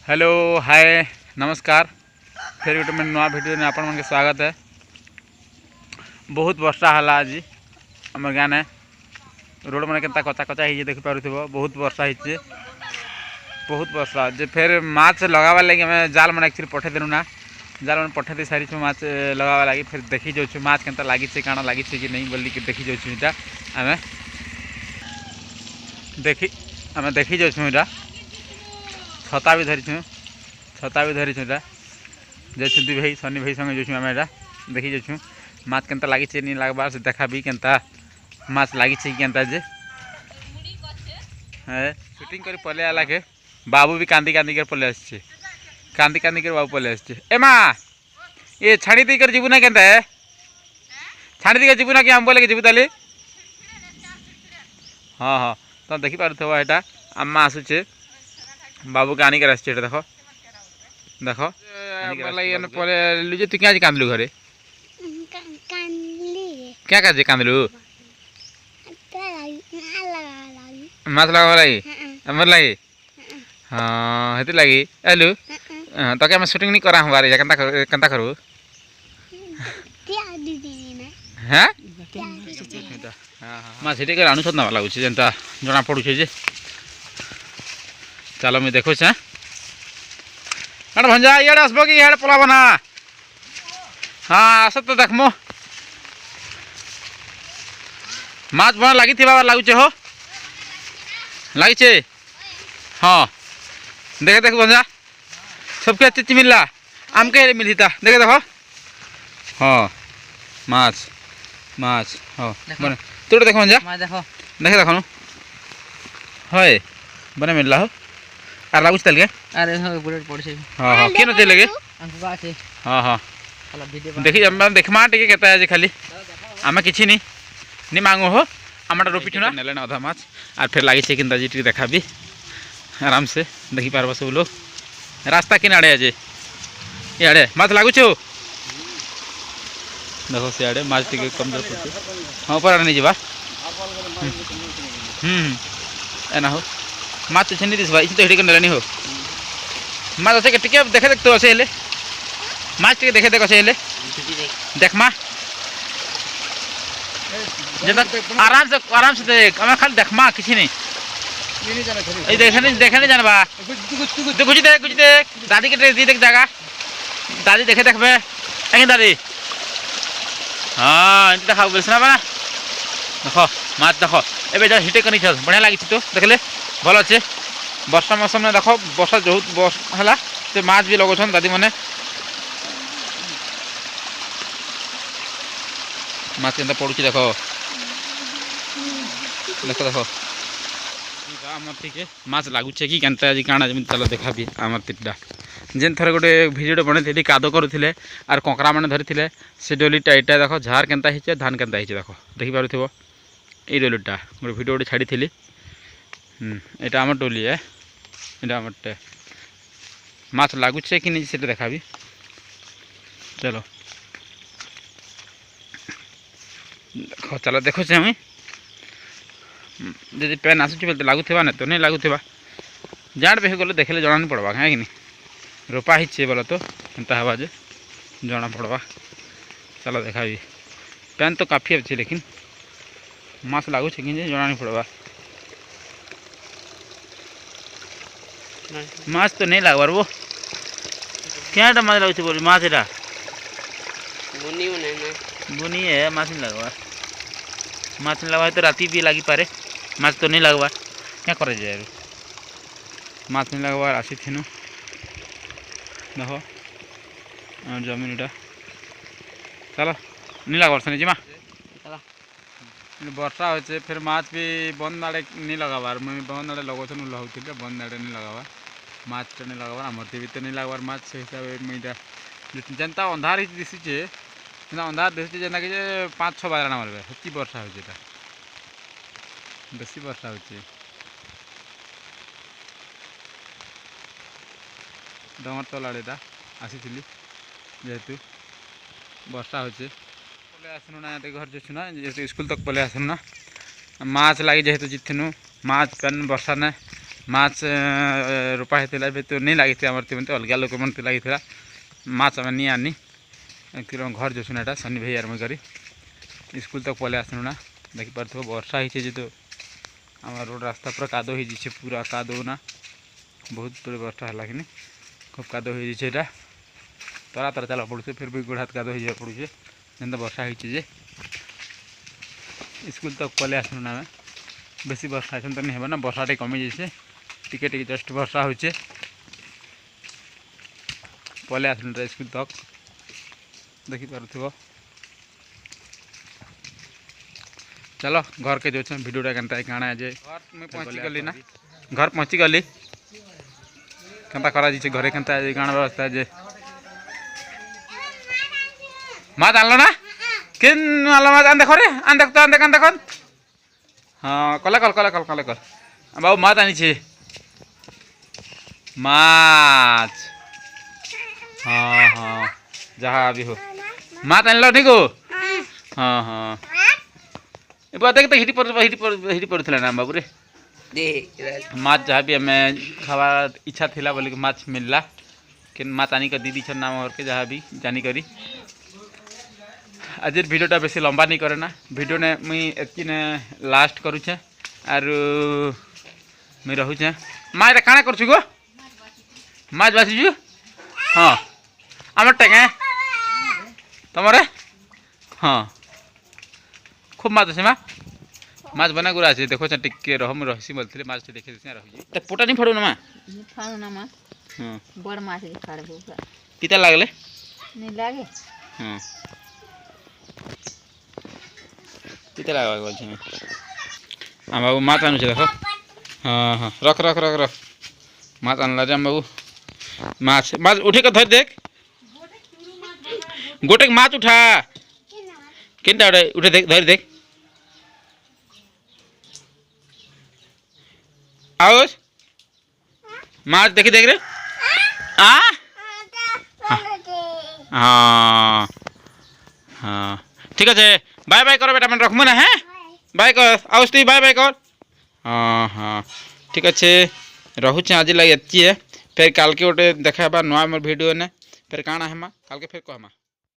Hello hi नमस्कार फिर गोटे मैं नुआ भिडियो में आपण मन स्वागत है। बहुत वर्षा हला आज आम गाँव में रोड मैंने के कचा कचा हो देखी पार्थ बहुत वर्षा हो बहुत वर्षा जे फिर माछ लगावा लगे आम जाल मैंने एक्चुअली पठे देनु ना जाल मैंने पठे दे सारी माछ लगावा लगे फिर देखी जाऊँ माछ के लगी काण लगी कि नहीं बोल देखी जाऊँ आम देखी जाऊँ इटा छता भी धरी छूटा जैसे दी भाई सनी भाई संगे जाऊँ आम एटा देखी जाऊँ माछ के लगी नहीं लगबार से देखा भी के माछ लगी के जे शूटिंग कर पले आला के बाबू भी कांदी कांदी कर पले आसे कांदी कांदी कर बाबू पले आसे ए माँ ये छाड़ी दी कर जीवना के छाड़ी दी कर जीवना कि आम बोले जीवु ताली हाँ हाँ तो देखी पार्थ यहाँ आम आसूचे बाबू के आनिक आस देख देख लगे तू क्या कांदलु घरे क्या कर कांदलु माछ लगा लगी आमर लगी हाँ हेती लगी एलु तो क्या शूटिंग नहीं करा हमारे केन्ता करू हाँ माछ हेटी आणुछ ना लगुच जेनता जना पड़ुचे जे चलो मैं देखो अरे भंजा इे आसब कि इे पलाब ना हाँ आस तो देखमो माछ बना लगी लगुचे हो लगे हाँ देखे देख भंजा सबके अच्छी मिलला आमके मिली था देखे देखो हाँ माछ माछ हाँ बने तोड़ देखो भंजा देखो देखे देखो है बने मिलला हो आर लागुच तल के अरे हो बुलेट पड़छे हां हां केन ते लगे अंक बाछे हां हां चला वीडियो देखि हम देखमा टिके केता है जे खाली आमे किछि नि मांगो हो आमटा रोपी छुना नेले ना आधा माछ आर फिर लागि छे किंदा जी टिके देखा भी आराम से देखि पारबो सब लोग रास्ता किन आड़े जे याडे माछ लागु छो देखो से आड़े माछ टिके कमजोर पड़छे हां पर नहीं जेबा एना हो माछ छेनी दिस भाई तो हेडी कर नेलानी हो माछ असे के टिके देखे देख तो असे हेले माछ टिके देखे देख असे हेले देख मा जेदा आराम से देख हम खाली देख मा किछि नहीं ए देखे नहीं जानबा कुछ देख दादी के दी देख जागा दादी देखे देखबे एंगे दादी हां इंत देखा बेसना बना देखो माछ देखो एबे जा हिटे कनी छ बढ़िया लागी तो देखले भल अच्छे वर्षा मौसम में देख वर्षा जो है से माछ भी लगौन दादी मैंने माछ के पड़ुची देख देख देख आम टे माछ लगुचे कि आज काଣା जमी चल देखा भी आम तीटा जेन थर गोटे भिडियो बने कादो करुले आर कंकरा मैंने धरी से डोलीटा यहाँ देख झार केन्ता होचे धान केन्ता होचे देख देखी पारुथिबो ये डोलीटा गोटे भिडियो गोटे छाड़ी यहाँ आम टोली है यहाँ आम माछ लगुचे कि नहीं से देखा भी चलो देख चलो देखो से हमें जब पेन आसूँ बोलते लगुवा ना तो नहीं लगुवा जाड़ भी गले देखले जना नहीं पड़वा कहीं रोपा ही बोल तो एंता हवा जे जना पड़वा चलो देखा भी पेन तो काफ़ी अच्छे लेकिन माछ लगुचे कि जना नहीं पड़वा माछ तो नहीं लगवार वो क्या माछ लगे बोल माछ एटा बुनी है माछ नहीं लगवार माछ नहीं लगवा तो राति भी लगी पारे माछ तो नहीं लगवार क्या करे जाए माछ नहीं लगवार आसी थीनु देखो जमीन इटा चलो नहीं लगवार से जीमा वर्षा होचे फिर माछ भी बंद आड़े नहीं लगावार मुझे बंद आड़े लगौन लगाते बंद आड़े नहीं लगावार माछ तो नहीं लगावार आमर भी तो नहीं लगवार माछ से हिसाब से जेनता अंधार दिशुचे अंधार दिशुचे जेनता कि 5-6 बार मारबे हेती वर्षा होचे बेसी वर्षा होचे डमर तल आड़ेटा आसी जेहेतु वर्षा होचे पले आसनु ना घर जो ना जेहेतु स्कूल तक पले आसनु ना माछ लगी जेहेतु जितनु माछ पेन वर्षा ने माछ रोपा होता है तो नहीं लगी आम अलग लोक मन लगी माछ आम नहीं आनी घर जो सुना सनी भाई आरम करी स्कूल तक पलि आसनु ना देखिपे वर्षा होती है तो आम रोड रास्ता पूरा कादो हो जाए पूरा कादो ना बहुत बड़े वर्षा है कि खूब कादो हो जाए तरा तरा चला पड़े फिर भी गोड़ हाथ कादो हो पड़े जेनता वर्षा होचे स्कूल तक पलि आसनु ना बेसी वर्षा तो नहीं ना वर्षा टे कमी जाइए टिके जस्ट वर्षा होचे पलि आसनु स्कूल तक देखिपे चलो घर के जो भिडियोटा केनता काଣା जे घर में पहुँची गली ना घर पहुँची गली केनता करा जी घरे केनता काଣା व्यवस्था जे माछ आनलो ना किन आनलो माछ आन देखो रे आन देख तो आन देख हाँ कले कल बाबू माछ आनी छे माछ हाँ हाँ जहाँ भी हो माछ आनलो ठीक हो हाँ हाँ देख तो हिटी पड़ता ना बाबू रे माछ जहाँ भी हमें खावा इच्छा थिला बोले माछ मिलला कि माछ आनी कर दीदी नाम और के जहाँ भी जानी करी आज भिडियोटा बेसी लंबा नहीं करे ना भिडियो ने मुई एति ने लास्ट करुचे आर मुई रहूचे माँ ये काଣା करछु गो माछ बासीजु हाँ आम टेंगे तुमरे हाँ खूब माछ अच्छे माछ बना गुरा अच्छे देखो टिके रह रही बोलते माछ देखे रही पोटा नहीं फाड़ू ना माँ फाड़ू ना माँ हाँ बड़ माछ फाड़बो किता लागले नहीं लागे हाँ किता लागवा बोलछे हाँ बाबू माछ आनु देखो हाँ हाँ रख रख रख रख माछ आनला रे बाबू माछ माछ उठे के धर देख गोटे माछ उठा केनटा उठे देख धर देख आओस माछ देखी देख रे आ हाँ हाँ ठीक है बाय बाय करो बेटा मैं रखमु ना है बाय कर आओस तु बाय बाय कर हाँ हाँ ठीक अच्छे रहुचे आज लगे एति है फिर काल के गोटे देखा नुआ मोर वीडियो ने फिर काଣା हेमा काल के फिर कहमा।